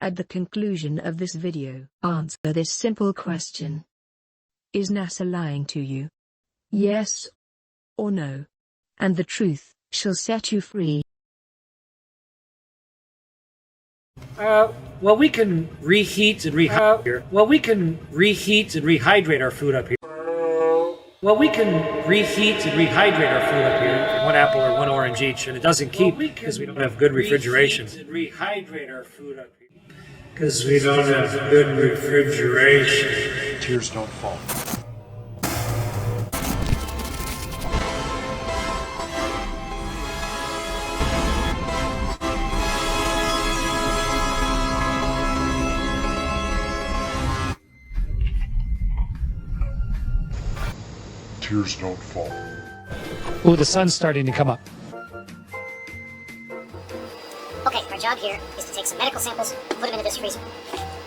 At the conclusion of this video, answer this simple question. Is NASA lying to you? Yes or no? And the truth shall set you free. Well, we can reheat and rehydrate here. Our food up here. One apple or one orange each, and it doesn't keep because we don't have good refrigeration. Tears don't fall. Tears don't fall. Ooh, the sun's starting to come up. Okay, our job here is to take some medical samples, put them into this freezer.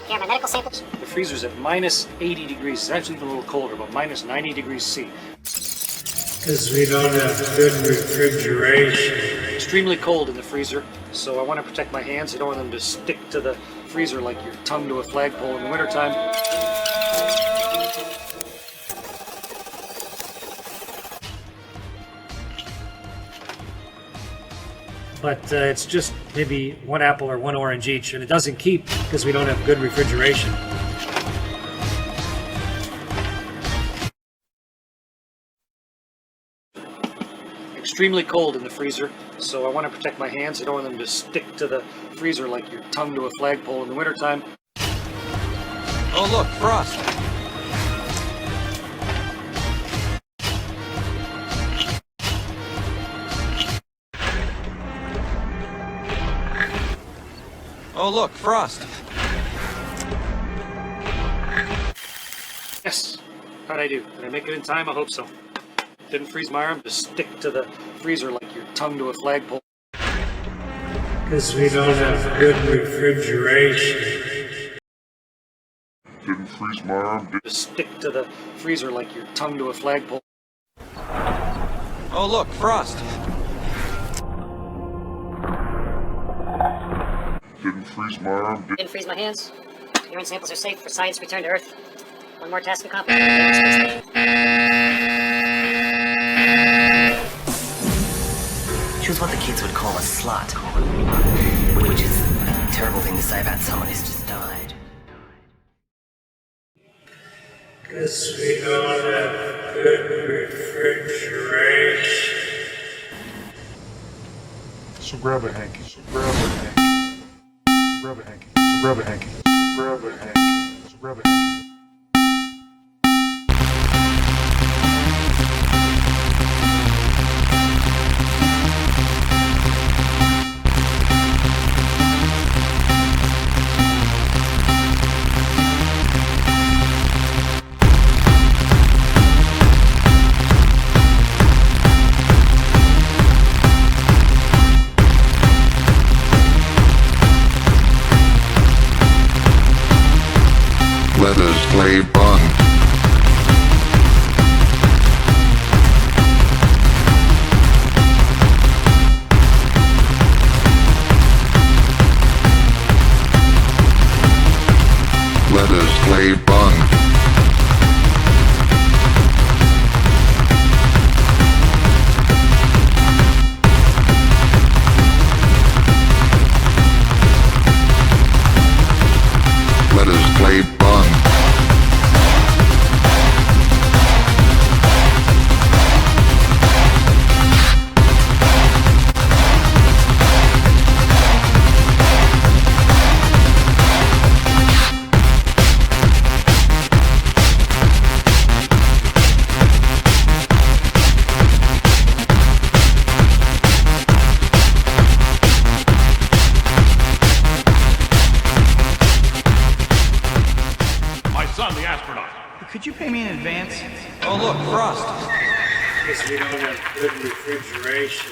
Here are my medical samples. The freezer's at minus 80 degrees. It's actually even a little colder, but minus 90 degrees C. Because we don't have good refrigeration. Extremely cold in the freezer, so I want to protect my hands. I don't want them to stick to the freezer like your tongue to a flagpole in the wintertime. But it's just maybe one apple or one orange each, and it doesn't keep because we don't have good refrigeration. Extremely cold in the freezer, so I want to protect my hands. I don't want them to stick to the freezer like your tongue to a flagpole in the wintertime. Oh look, frost! Oh look, frost! Yes! How'd I do? Did I make it in time? I hope so. Didn't freeze my arm to stick to the freezer like your tongue to a flagpole. Because we don't have good refrigeration. Didn't freeze my arm. To stick to the freezer like your tongue to a flagpole. Oh look, frost! Didn't freeze my arm. Didn't freeze my hands. Urine samples are safe for science return to Earth. One more task accomplished. She was what the kids would call a slut, which is a terrible thing to say about someone who's just died. Because we don't have good refrigeration. So grab a hanky. So grab a hanky. So grab a hanky. So grab a hanky. So grab a hanky. So grab a hanky. Let us play Bond. Let us play Bond. Let us play Bond. Could you pay me in advance? Oh look, frost! Because we don't have good refrigeration.